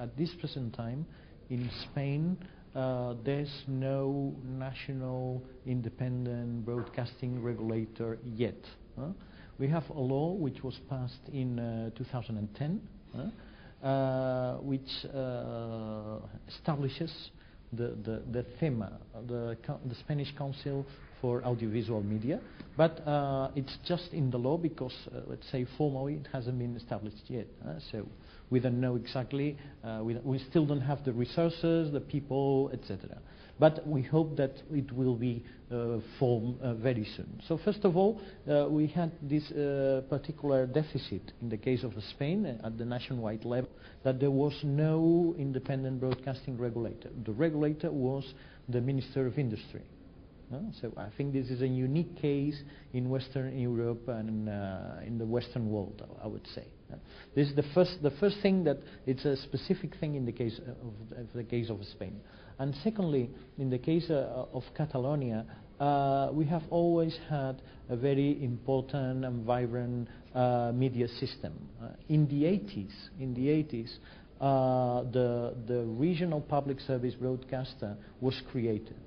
at this present time, in Spain, there's no national independent broadcasting regulator yet. We have a law which was passed in 2010, which establishes the FEMA, the Spanish Council for Audiovisual Media, but it's just in the law because, let's say, formally it hasn't been established yet. So we don't know exactly, we still don't have the resources, the people, etc. But we hope that it will be formed very soon. So first of all, we had this particular deficit in the case of Spain at the nationwide level, that there was no independent broadcasting regulator. The regulator was the Minister of Industry. So I think this is a unique case in Western Europe and in the Western world, I would say. This is the first thing, that it's a specific thing in the case of Spain. And secondly, in the case of Catalonia, we have always had a very important and vibrant media system. In the 80s, the regional public service broadcaster was created,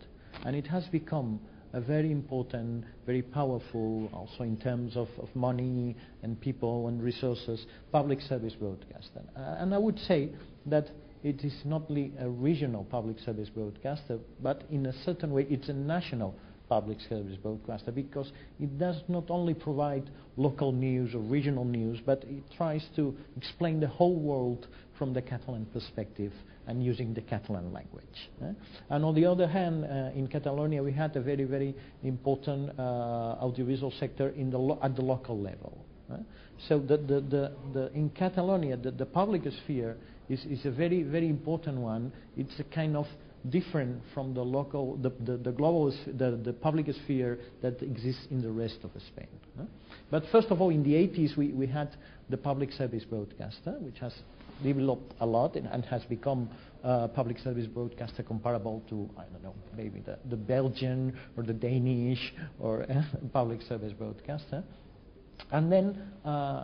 and it has become a very important, very powerful, also in terms of money and people and resources, public service broadcaster. And I would say that it is not only a regional public service broadcaster, but in a certain way it's a national public service broadcaster, because it does not only provide local news or regional news, but it tries to explain the whole world from the Catalan perspective and using the Catalan language. And on the other hand, in Catalonia we had a very, very important audiovisual sector at the local level. So in Catalonia, the public sphere is a very, very important one. It's a kind of different from the local, the global, the public sphere that exists in the rest of Spain. But first of all, in the 80s, we had the public service broadcaster, which has developed a lot and has become public service broadcaster comparable to, I don't know, maybe the Belgian or the Danish or public service broadcaster. And then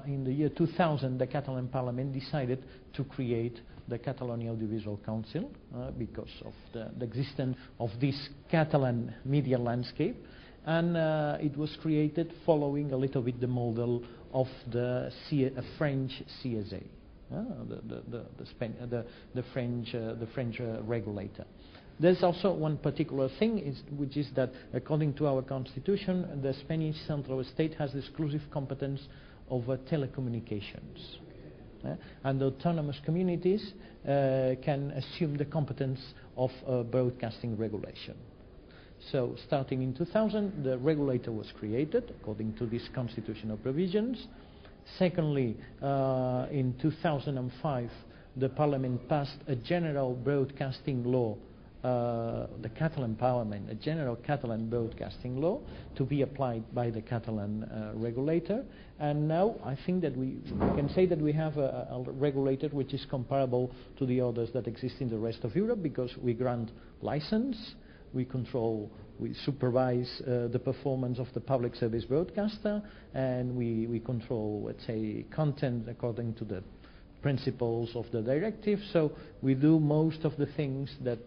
in the year 2000, the Catalan Parliament decided to create the Catalonia Audiovisual Council because of the existence of this Catalan media landscape, and it was created following a little bit the model of the French CSA, the French regulator. There's also one particular thing, which is that according to our constitution, the Spanish central state has exclusive competence over telecommunications. And the autonomous communities can assume the competence of broadcasting regulation. So starting in 2000, the regulator was created according to these constitutional provisions. Secondly, in 2005, the Parliament passed a general broadcasting law, the Catalan Parliament, a general Catalan broadcasting law to be applied by the Catalan regulator. And now I think that we can say that we have a regulator which is comparable to the others that exist in the rest of Europe, because we grant license, we control, we supervise the performance of the public service broadcaster, and we control, let's say, content according to the principles of the directive. So we do most of the things that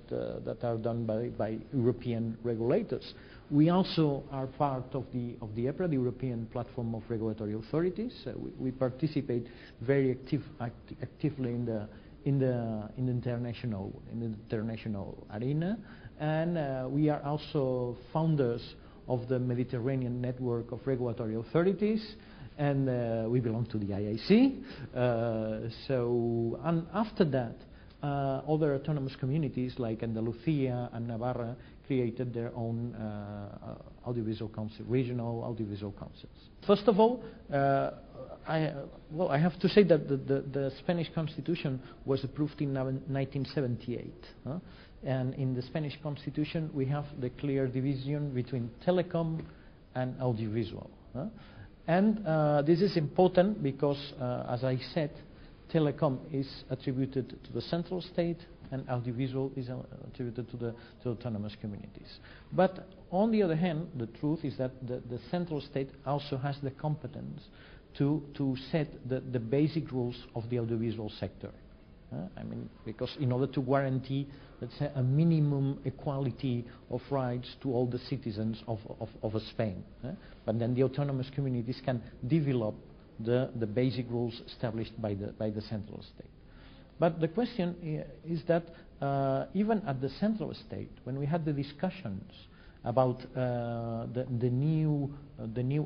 are done by European regulators. We also are part of the EPRA, the European Platform of Regulatory Authorities. We participate very actively in the international arena, and we are also founders of the Mediterranean Network of Regulatory Authorities, and we belong to the IIC. And after that, other autonomous communities like Andalusia and Navarra created their own audiovisual council, regional audiovisual councils. First of all, I have to say that the Spanish Constitution was approved in 1978. And in the Spanish Constitution, we have the clear division between telecom and audiovisual. And this is important because, as I said, telecom is attributed to the central state and audiovisual is attributed to the autonomous communities. But on the other hand, the truth is that the central state also has the competence to set the basic rules of the audiovisual sector. I mean, because in order to guarantee, let's say, a minimum equality of rights to all the citizens of Spain. But then the autonomous communities can develop the basic rules established by the central state. But the question is that even at the central state, when we had the discussions about the new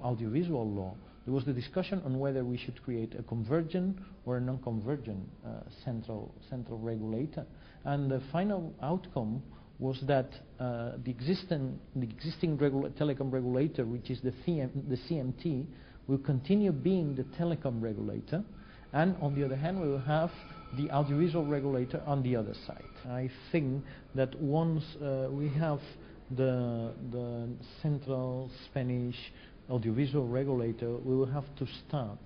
audiovisual law, there was the discussion on whether we should create a convergent or a non-convergent central regulator, and the final outcome was that the existing telecom regulator, which is the CMT, will continue being the telecom regulator, and on the other hand, we will have the audiovisual regulator on the other side. I think that once we have the central Spanish audiovisual regulator, we will have to start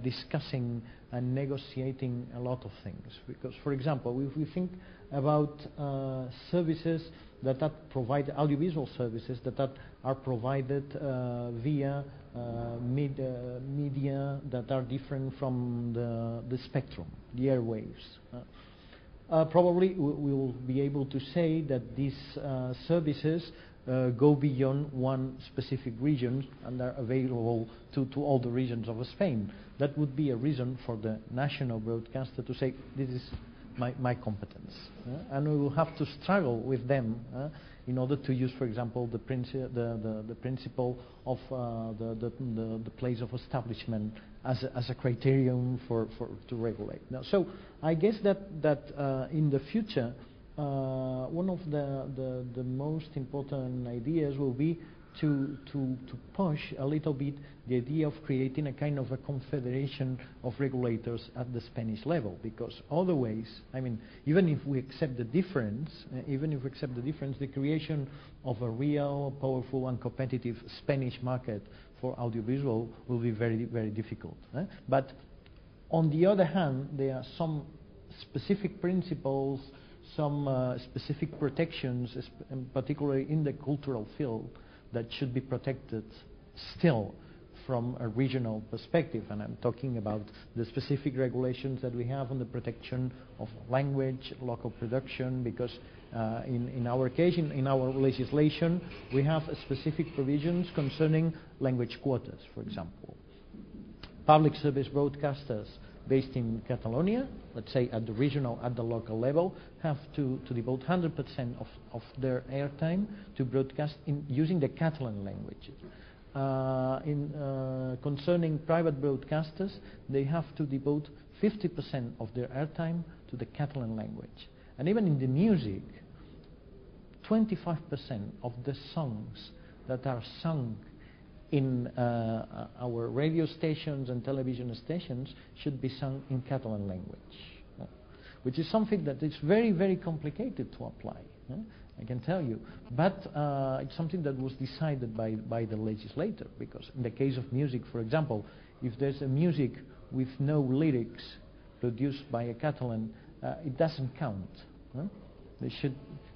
discussing and negotiating a lot of things. Because, for example, if we think about services that are provided, audiovisual services that are provided via media that are different from the spectrum, the airwaves. Probably we will be able to say that these services go beyond one specific region and are available to all the regions of Spain. That would be a reason for the national broadcaster to say, this is my competence. And we will have to struggle with them in order to use, for example, the principle of the place of establishment as a criterion to regulate. Now, so I guess that in the future, one of the most important ideas will be to push a little bit the idea of creating a kind of a confederation of regulators at the Spanish level, because otherwise, I mean, even if we accept the difference, the creation of a real, powerful and competitive Spanish market for audiovisual will be very, very difficult. But on the other hand, there are some specific principles, some specific protections, particularly in the cultural field, that should be protected still from a regional perspective. And I'm talking about the specific regulations that we have on the protection of language, local production, because in our case, in our legislation, we have specific provisions concerning language quotas, for example. Public service broadcasters based in Catalonia, let's say at the regional, at the local level, have to devote 100% of their airtime to broadcast using the Catalan language. Concerning private broadcasters, they have to devote 50% of their airtime to the Catalan language. And even in the music, 25% of the songs that are sung in our radio stations and television stations should be sung in Catalan language, which is something that is very, very complicated to apply, I can tell you. But it's something that was decided by the legislator, because in the case of music, for example, if there's a music with no lyrics produced by a Catalan, it doesn't count.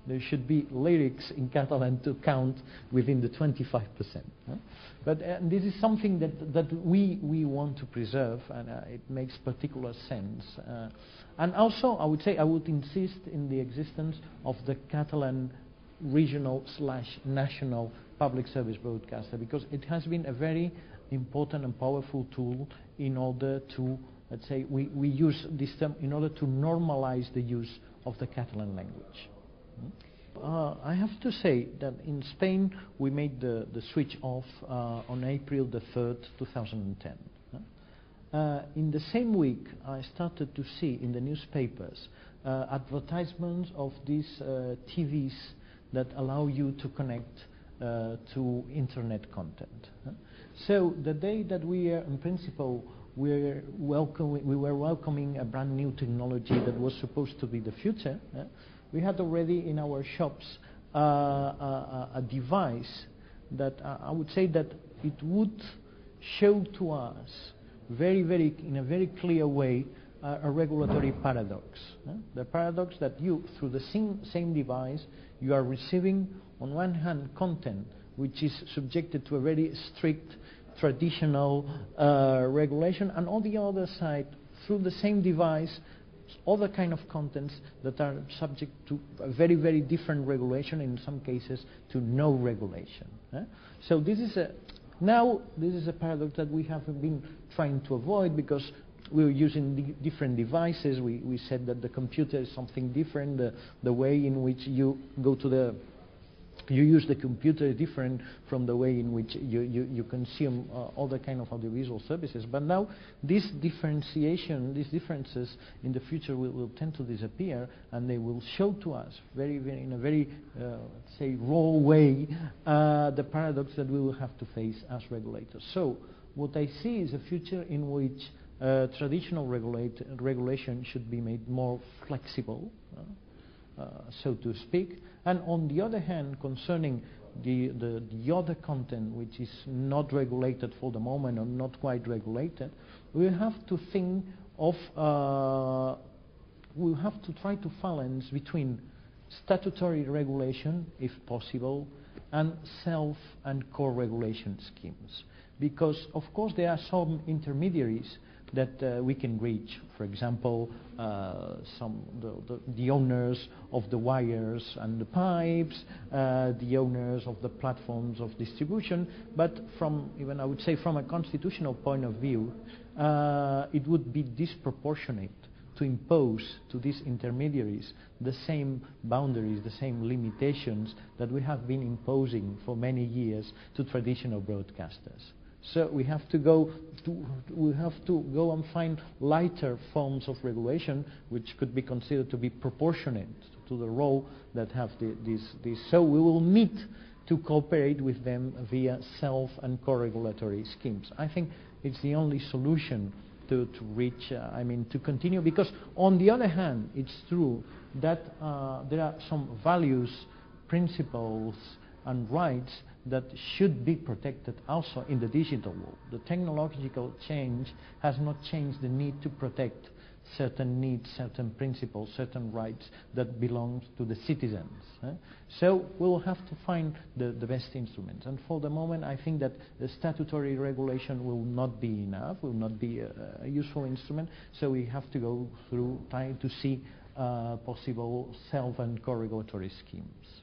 There should be lyrics in Catalan to count within the 25%. But this is something that we want to preserve, and it makes particular sense. And also, I would say, I would insist in the existence of the Catalan regional/national public service broadcaster, because it has been a very important and powerful tool in order to, let's say, we use this term in order to normalize the use of the Catalan language. I have to say that in Spain we made the switch off on April the 3rd, 2010. In the same week, I started to see in the newspapers advertisements of these TVs that allow you to connect to internet content. So the day that we are, in principle, we were welcoming a brand new technology that was supposed to be the future, we had already in our shops a device that I would say that it would show to us in a very clear way a regulatory paradox. The paradox that you, through the same device, you are receiving on one hand content which is subjected to a very strict traditional regulation, and on the other side, through the same device, other kind of contents that are subject to a very, very different regulation, in some cases to no regulation. So this is a paradox that we have been trying to avoid, because we're using different devices. We said that the computer is something different. The way in which you use the computer is different from the way in which you consume other kind of audiovisual services. But now this differentiation, these differences in the future will tend to disappear, and they will show to us in a very let's say raw way the paradox that we will have to face as regulators. So what I see is a future in which traditional regulation should be made more flexible, so to speak. And on the other hand, concerning the other content which is not regulated for the moment, or not quite regulated, we have to think of, we have to try to balance between statutory regulation, if possible, and self and co-regulation schemes. Because, of course, there are some intermediaries that we can reach. For example, the owners of the wires and the pipes, the owners of the platforms of distribution. But from, even I would say, from a constitutional point of view, it would be disproportionate to impose to these intermediaries the same boundaries, the same limitations that we have been imposing for many years to traditional broadcasters. So we have to go and find lighter forms of regulation, which could be considered to be proportionate to the role that have these. So we will need to cooperate with them via self and co-regulatory schemes. I think it's the only solution to reach, to continue, because on the other hand, it's true that there are some values, principles, and rights that should be protected also in the digital world. The technological change has not changed the need to protect certain needs, certain principles, certain rights that belong to the citizens. So we'll have to find the best instruments. And for the moment, I think that the statutory regulation will not be enough, will not be a useful instrument. So we have to go through trying to see possible self and co-regulatory schemes.